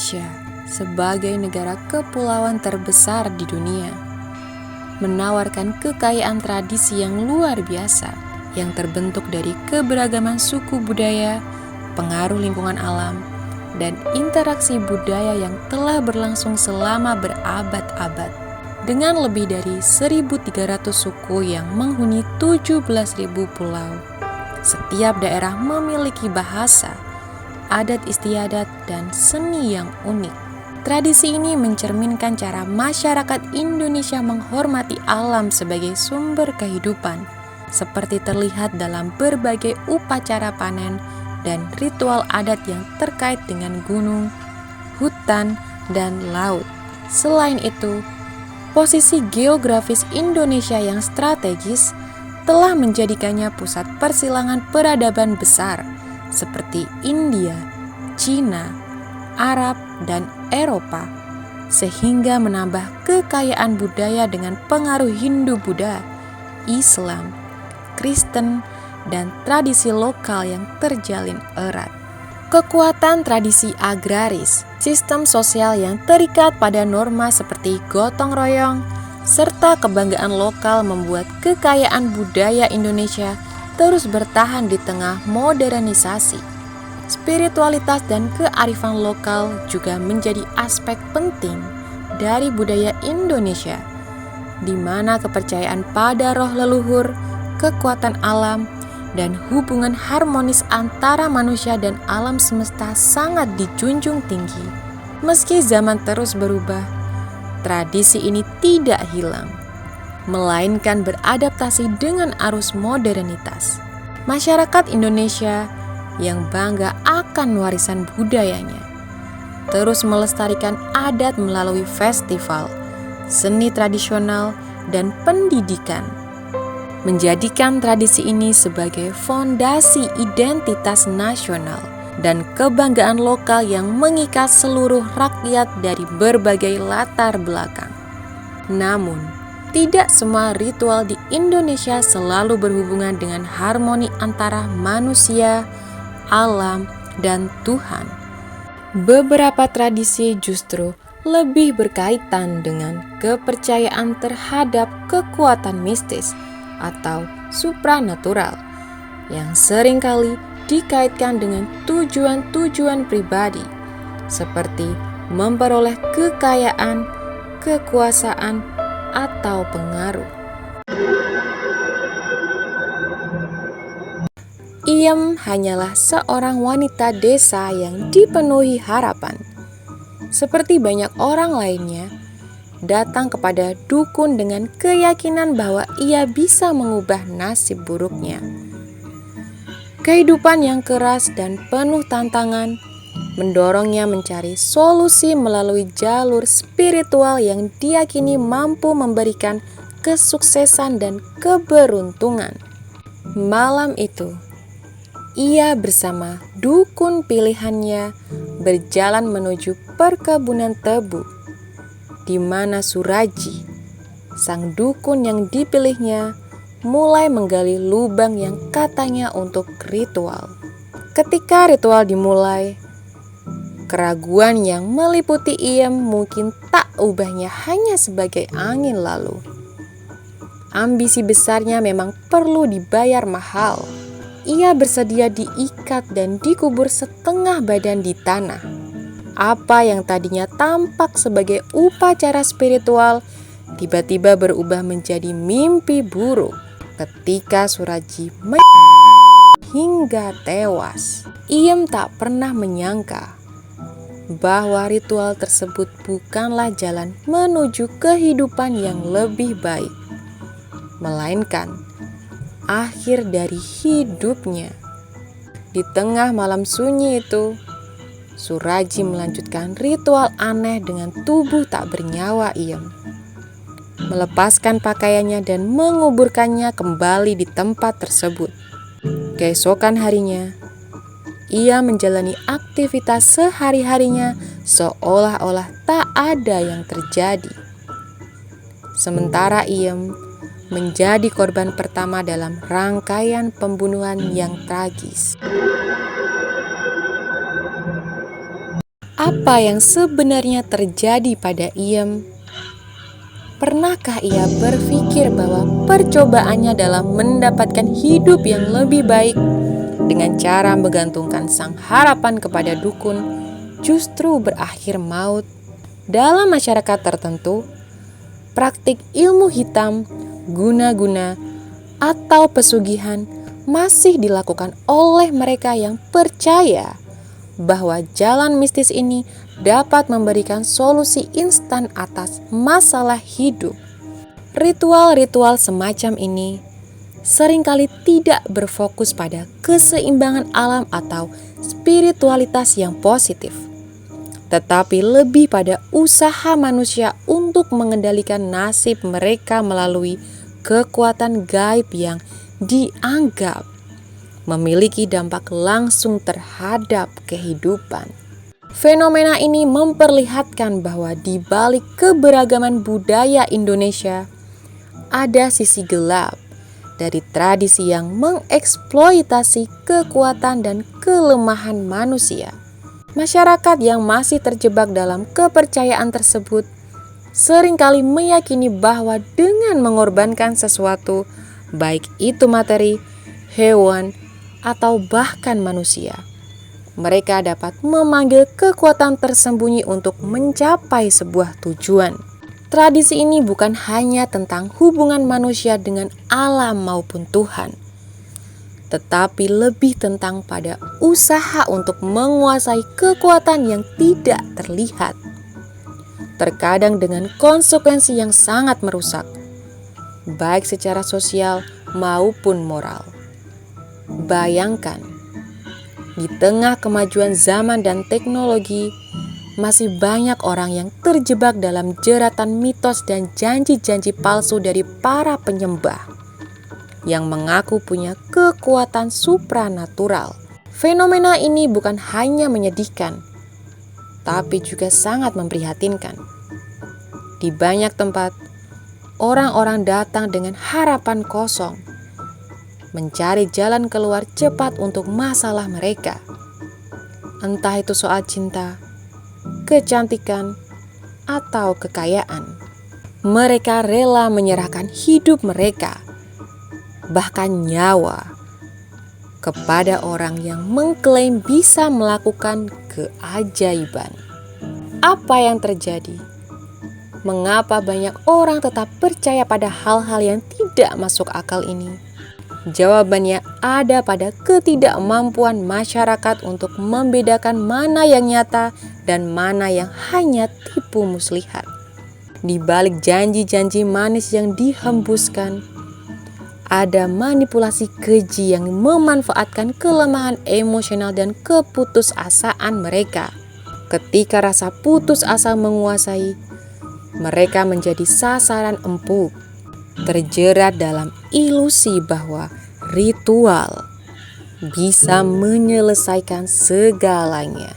Indonesia sebagai negara kepulauan terbesar di dunia menawarkan kekayaan tradisi yang luar biasa yang terbentuk dari keberagaman suku budaya, pengaruh lingkungan alam, dan interaksi budaya yang telah berlangsung selama berabad-abad. Dengan lebih dari 1.300 suku yang menghuni 17.000 pulau, setiap daerah memiliki bahasa, adat istiadat, dan seni yang unik. Tradisi ini mencerminkan cara masyarakat Indonesia menghormati alam sebagai sumber kehidupan, seperti terlihat dalam berbagai upacara panen dan ritual adat yang terkait dengan gunung, hutan, dan laut. Selain itu, posisi geografis Indonesia yang strategis telah menjadikannya pusat persilangan peradaban besar seperti India, Cina, Arab, dan Eropa, sehingga menambah kekayaan budaya dengan pengaruh Hindu-Buddha, Islam, Kristen, dan tradisi lokal yang terjalin erat. Kekuatan tradisi agraris, sistem sosial yang terikat pada norma seperti gotong royong, serta kebanggaan lokal membuat kekayaan budaya Indonesia terus bertahan di tengah modernisasi. Spiritualitas dan kearifan lokal juga menjadi aspek penting dari budaya Indonesia, di mana kepercayaan pada roh leluhur, kekuatan alam, dan hubungan harmonis antara manusia dan alam semesta sangat dijunjung tinggi. Meski zaman terus berubah, tradisi ini tidak hilang, melainkan beradaptasi dengan arus modernitas. Masyarakat Indonesia yang bangga akan warisan budayanya terus melestarikan adat melalui festival, seni tradisional, dan pendidikan, menjadikan tradisi ini sebagai fondasi identitas nasional dan kebanggaan lokal yang mengikat seluruh rakyat dari berbagai latar belakang. Namun, tidak semua ritual di Indonesia selalu berhubungan dengan harmoni antara manusia, alam, dan Tuhan. Beberapa tradisi justru lebih berkaitan dengan kepercayaan terhadap kekuatan mistis atau supranatural yang seringkali dikaitkan dengan tujuan-tujuan pribadi seperti memperoleh kekayaan, kekuasaan, atau pengaruh. Iem hanyalah seorang wanita desa yang dipenuhi harapan. Seperti banyak orang lainnya, datang kepada dukun dengan keyakinan bahwa ia bisa mengubah nasib buruknya. Kehidupan yang keras dan penuh tantangan mendorongnya mencari solusi melalui jalur spiritual yang diyakini mampu memberikan kesuksesan dan keberuntungan. Malam itu, ia bersama dukun pilihannya berjalan menuju perkebunan tebu, di mana Suraji, sang dukun yang dipilihnya, mulai menggali lubang yang katanya untuk ritual. Ketika ritual dimulai, keraguan yang meliputi Iem mungkin tak ubahnya hanya sebagai angin lalu. Ambisi besarnya memang perlu dibayar mahal. Ia bersedia diikat dan dikubur setengah badan di tanah. Apa yang tadinya tampak sebagai upacara spiritual tiba-tiba berubah menjadi mimpi buruk ketika Suraji hingga tewas. Iem tak pernah menyangka bahwa ritual tersebut bukanlah jalan menuju kehidupan yang lebih baik, melainkan akhir dari hidupnya. Di tengah malam sunyi itu, Suraji melanjutkan ritual aneh dengan tubuh tak bernyawa Iem, melepaskan pakaiannya dan menguburkannya kembali di tempat tersebut. Keesokan harinya, ia menjalani aktivitas sehari-harinya seolah-olah tak ada yang terjadi. Sementara Iem menjadi korban pertama dalam rangkaian pembunuhan yang tragis. Apa yang sebenarnya terjadi pada Iem? Pernahkah ia berpikir bahwa percobaannya dalam mendapatkan hidup yang lebih baik dengan cara menggantungkan sang harapan kepada dukun justru berakhir maut? Dalam masyarakat tertentu, praktik ilmu hitam, guna-guna, atau pesugihan masih dilakukan oleh mereka yang percaya bahwa jalan mistis ini dapat memberikan solusi instan atas masalah hidup. Ritual-ritual semacam ini seringkali tidak berfokus pada keseimbangan alam atau spiritualitas yang positif, tetapi lebih pada usaha manusia untuk mengendalikan nasib mereka melalui kekuatan gaib yang dianggap memiliki dampak langsung terhadap kehidupan. Fenomena ini memperlihatkan bahwa di balik keberagaman budaya Indonesia, ada sisi gelap dari tradisi yang mengeksploitasi kekuatan dan kelemahan manusia. Masyarakat yang masih terjebak dalam kepercayaan tersebut seringkali meyakini bahwa dengan mengorbankan sesuatu, baik itu materi, hewan, atau bahkan manusia, mereka dapat memanggil kekuatan tersembunyi untuk mencapai sebuah tujuan. Tradisi ini bukan hanya tentang hubungan manusia dengan alam maupun Tuhan, tetapi lebih tentang pada usaha untuk menguasai kekuatan yang tidak terlihat, terkadang dengan konsekuensi yang sangat merusak, baik secara sosial maupun moral. Bayangkan, di tengah kemajuan zaman dan teknologi, masih banyak orang yang terjebak dalam jeratan mitos dan janji-janji palsu dari para penyembah yang mengaku punya kekuatan supranatural. Fenomena ini bukan hanya menyedihkan, tapi juga sangat memprihatinkan. Di banyak tempat, orang-orang datang dengan harapan kosong, mencari jalan keluar cepat untuk masalah mereka. Entah itu soal cinta, kecantikan, atau kekayaan. Mereka rela menyerahkan hidup mereka, bahkan nyawa, kepada orang yang mengklaim bisa melakukan keajaiban. Apa yang terjadi? Mengapa banyak orang tetap percaya pada hal-hal yang tidak masuk akal ini? Jawabannya ada pada ketidakmampuan masyarakat untuk membedakan mana yang nyata dan mana yang hanya tipu muslihat. Di balik janji-janji manis yang dihembuskan, ada manipulasi keji yang memanfaatkan kelemahan emosional dan keputusasaan mereka. Ketika rasa putus asa menguasai, mereka menjadi sasaran empuk, terjerat dalam ilusi bahwa ritual bisa menyelesaikan segalanya.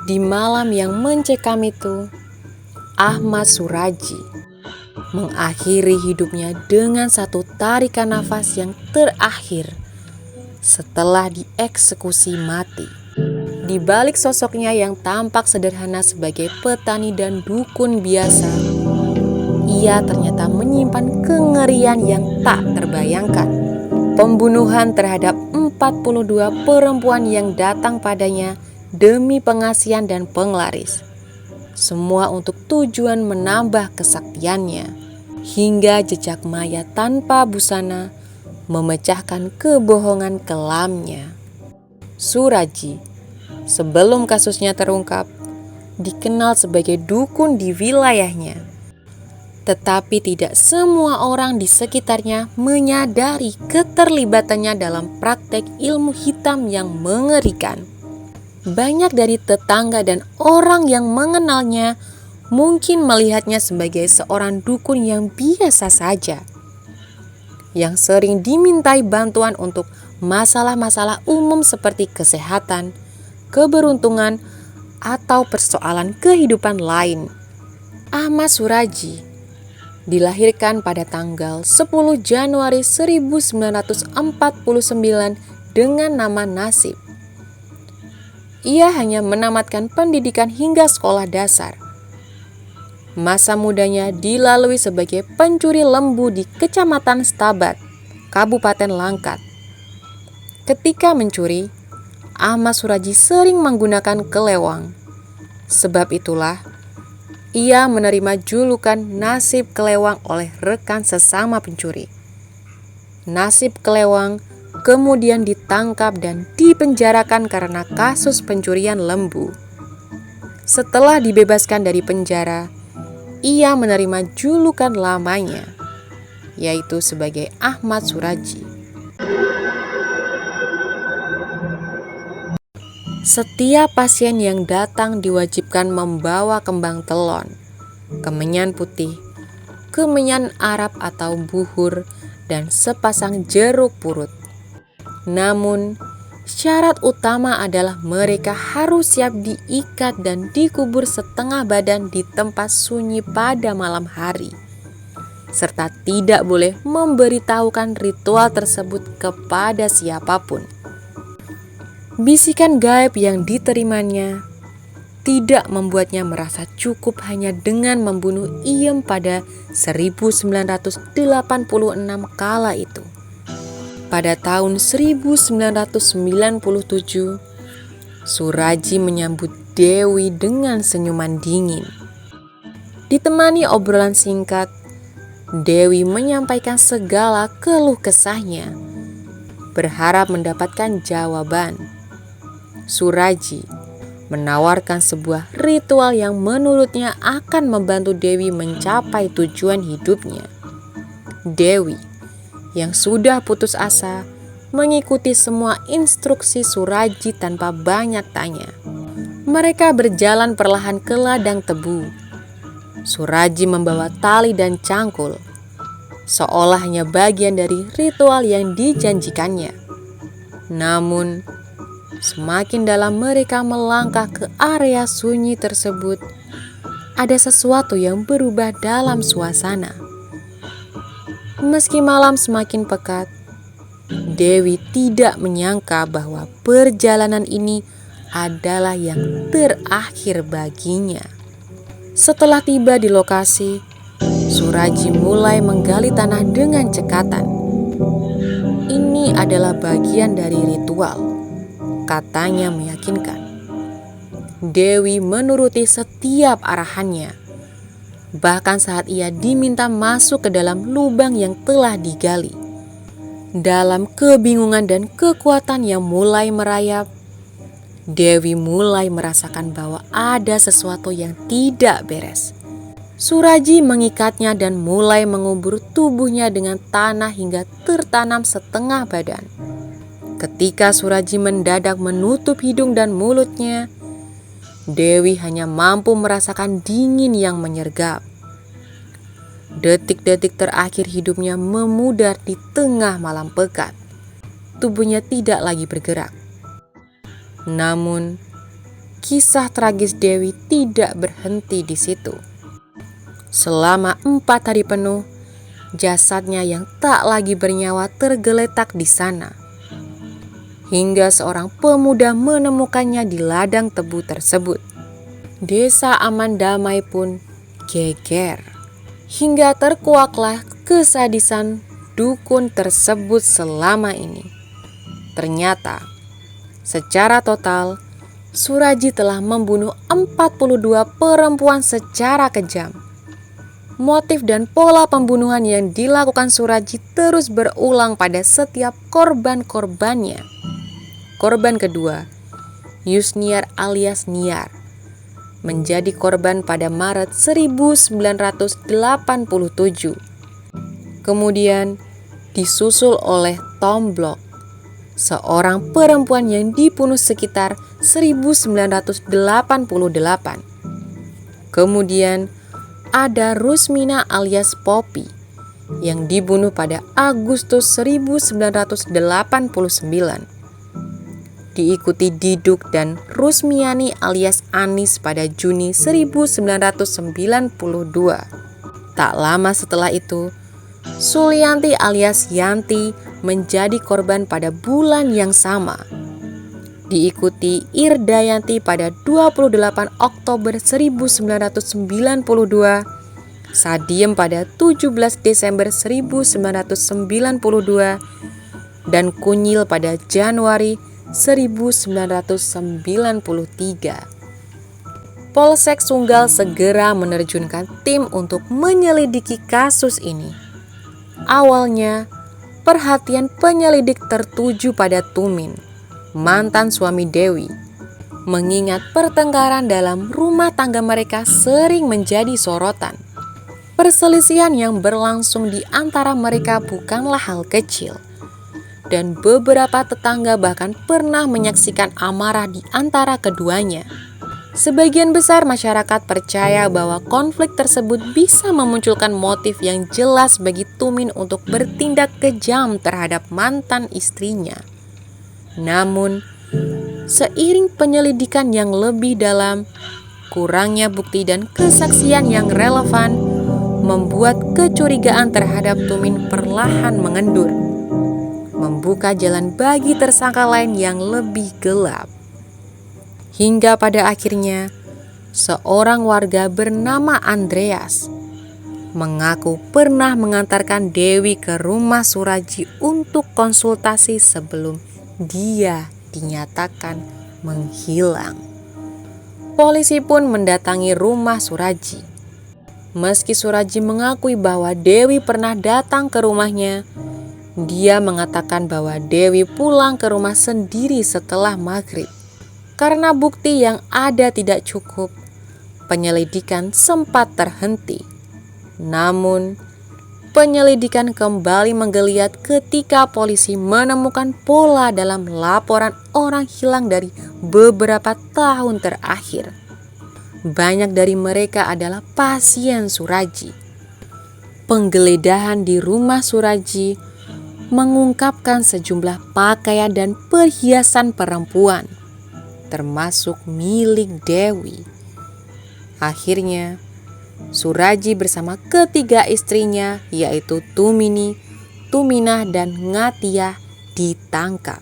Di malam yang mencekam itu, Ahmad Suradji mengakhiri hidupnya dengan satu tarikan nafas yang terakhir setelah dieksekusi mati. Di balik sosoknya yang tampak sederhana sebagai petani dan dukun biasa, ia ternyata menyimpan kengerian yang tak terbayangkan. Pembunuhan terhadap 42 perempuan yang datang padanya demi pengasihan dan penglaris. Semua untuk tujuan menambah kesaktiannya, hingga jejak mayat tanpa busana memecahkan kebohongan kelamnya. Suradji, sebelum kasusnya terungkap, dikenal sebagai dukun di wilayahnya. Tetapi tidak semua orang di sekitarnya menyadari keterlibatannya dalam praktek ilmu hitam yang mengerikan. Banyak dari tetangga dan orang yang mengenalnya mungkin melihatnya sebagai seorang dukun yang biasa saja, yang sering dimintai bantuan untuk masalah-masalah umum seperti kesehatan, keberuntungan, atau persoalan kehidupan lain. Ahmad Suradji dilahirkan pada tanggal 10 Januari 1949 dengan nama Nasib. ia hanya menamatkan pendidikan hingga sekolah dasar. Masa mudanya dilalui sebagai pencuri lembu di Kecamatan Stabat, Kabupaten Langkat. Ketika mencuri, Ahmad Suradji sering menggunakan kelewang. Sebab itulah, ia menerima julukan nasib kelewang oleh rekan sesama pencuri. Nasib kelewang kemudian ditangkap dan dipenjarakan karena kasus pencurian lembu. Setelah dibebaskan dari penjara, ia menerima julukan lamanya, yaitu sebagai Ahmad Suradji. Setiap pasien yang datang diwajibkan membawa kembang telon, kemenyan putih, kemenyan Arab atau buhur, dan sepasang jeruk purut. Namun, syarat utama adalah mereka harus siap diikat dan dikubur setengah badan di tempat sunyi pada malam hari, serta tidak boleh memberitahukan ritual tersebut kepada siapapun. Bisikan gaib yang diterimanya tidak membuatnya merasa cukup hanya dengan membunuh Iem pada 1986 kala itu. Pada tahun 1997, Suradji menyambut Dewi dengan senyuman dingin. Ditemani obrolan singkat, Dewi menyampaikan segala keluh kesahnya, berharap mendapatkan jawaban. Suradji menawarkan sebuah ritual yang menurutnya akan membantu Dewi mencapai tujuan hidupnya. Dewi yang sudah putus asa mengikuti semua instruksi Suradji tanpa banyak tanya. Mereka berjalan perlahan ke ladang tebu. Suradji membawa tali dan cangkul, seolah hanya bagian dari ritual yang dijanjikannya. Namun, semakin dalam mereka melangkah ke area sunyi tersebut, ada sesuatu yang berubah dalam suasana. Meski malam semakin pekat, Dewi tidak menyangka bahwa perjalanan ini adalah yang terakhir baginya. Setelah tiba di lokasi, Suradji mulai menggali tanah dengan cekatan. Ini adalah bagian dari ritual, katanya meyakinkan. Dewi menuruti setiap arahannya. Bahkan saat ia diminta masuk ke dalam lubang yang telah digali. Dalam kebingungan dan kekuatan yang mulai merayap, Dewi mulai merasakan bahwa ada sesuatu yang tidak beres. Suradji mengikatnya dan mulai mengubur tubuhnya dengan tanah hingga tertanam setengah badan. Ketika Suradji mendadak menutup hidung dan mulutnya, Dewi hanya mampu merasakan dingin yang menyergap. Detik-detik terakhir hidupnya memudar di tengah malam pekat. Tubuhnya tidak lagi bergerak. Namun, kisah tragis Dewi tidak berhenti di situ. Selama 4 hari penuh, jasadnya yang tak lagi bernyawa tergeletak di sana. Hingga seorang pemuda menemukannya di ladang tebu tersebut. Desa aman damai pun geger. Hingga terkuaklah kesadisan dukun tersebut selama ini. Ternyata, secara total, Suradji telah membunuh 42 perempuan secara kejam. Motif dan pola pembunuhan yang dilakukan Suradji terus berulang pada setiap korban-korbannya. Korban kedua, Yusniar alias Niar, menjadi korban pada Maret 1987. Kemudian disusul oleh Tomblok, seorang perempuan yang dibunuh sekitar 1988. Kemudian ada Rusmina alias Poppy yang dibunuh pada Agustus 1989. Diikuti Diduk dan Rusmiani alias Anis pada Juni 1992. Tak lama setelah itu, Sulianti alias Yanti menjadi korban pada bulan yang sama. diikuti Irdayanti pada 28 Oktober 1992, Sadiem pada 17 Desember 1992, dan Kunyil pada Januari 1993. Polsek Sunggal segera menerjunkan tim untuk menyelidiki kasus ini. Awalnya, perhatian penyelidik tertuju pada Tumin, mantan suami Dewi, mengingat pertengkaran dalam rumah tangga mereka sering menjadi sorotan. Perselisihan yang berlangsung di antara mereka bukanlah hal kecil, dan beberapa tetangga bahkan pernah menyaksikan amarah di antara keduanya. Sebagian besar masyarakat percaya bahwa konflik tersebut bisa memunculkan motif yang jelas bagi Tumin untuk bertindak kejam terhadap mantan istrinya. Namun, seiring penyelidikan yang lebih dalam, kurangnya bukti dan kesaksian yang relevan membuat kecurigaan terhadap Tumin perlahan mengendur, membuka jalan bagi tersangka lain yang lebih gelap. Hingga pada akhirnya, seorang warga bernama Andreas mengaku pernah mengantarkan Dewi ke rumah Suraji untuk konsultasi sebelum dia dinyatakan menghilang. Polisi pun mendatangi rumah Suraji. Meski Suraji mengakui bahwa Dewi pernah datang ke rumahnya, dia mengatakan bahwa Dewi pulang ke rumah sendiri setelah maghrib. Karena bukti yang ada tidak cukup, penyelidikan sempat terhenti. Namun, penyelidikan kembali menggeliat ketika polisi menemukan pola dalam laporan orang hilang dari beberapa tahun terakhir. Banyak dari mereka adalah pasien Suraji. Penggeledahan di rumah Suraji mengungkapkan sejumlah pakaian dan perhiasan perempuan, termasuk milik Dewi. Akhirnya, Suraji bersama ketiga istrinya, yaitu Tumini, Tuminah, dan Ngatiah, ditangkap.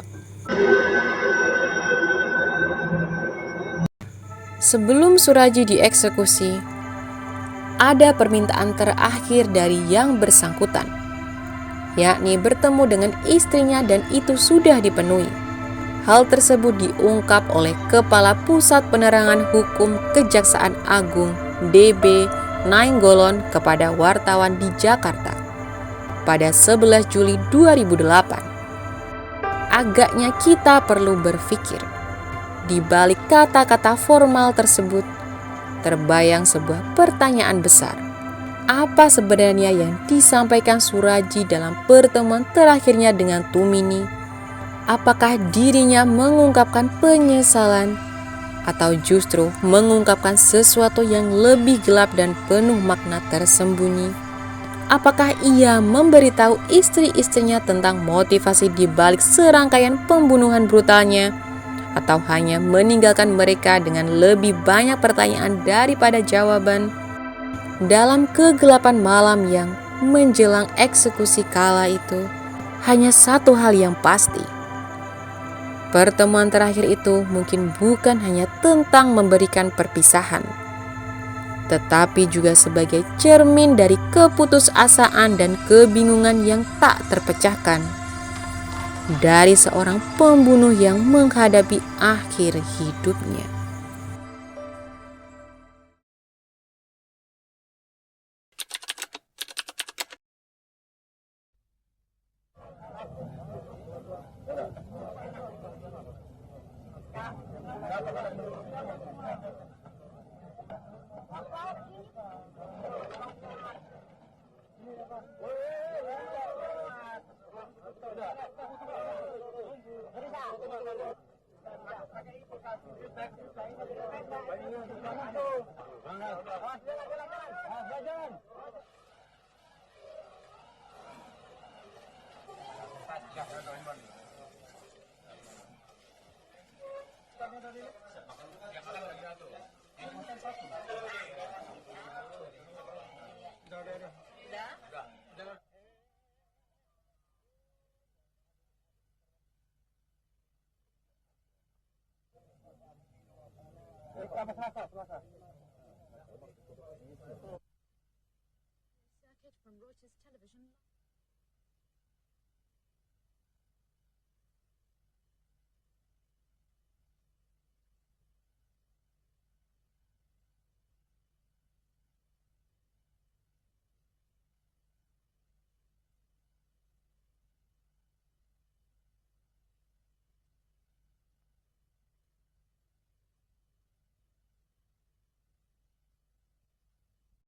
Sebelum Suraji dieksekusi, ada permintaan terakhir dari yang bersangkutan, yakni bertemu dengan istrinya, dan itu sudah dipenuhi. Hal tersebut diungkap oleh Kepala Pusat Penerangan Hukum Kejaksaan Agung DB Nainggolan kepada wartawan di Jakarta pada 11 Juli 2008. Agaknya kita perlu berpikir, di balik kata-kata formal tersebut terbayang sebuah pertanyaan besar. Apa sebenarnya yang disampaikan Suraji dalam pertemuan terakhirnya dengan Tumini? Apakah dirinya mengungkapkan penyesalan atau justru mengungkapkan sesuatu yang lebih gelap dan penuh makna tersembunyi? Apakah ia memberitahu istri-istrinya tentang motivasi di balik serangkaian pembunuhan brutalnya, atau hanya meninggalkan mereka dengan lebih banyak pertanyaan daripada jawaban? Dalam kegelapan malam yang menjelang eksekusi kala itu, hanya satu hal yang pasti. Pertemuan terakhir itu mungkin bukan hanya tentang memberikan perpisahan, tetapi juga sebagai cermin dari keputusasaan dan kebingungan yang tak terpecahkan dari seorang pembunuh yang menghadapi akhir hidupnya. Circuit from Reuters Television.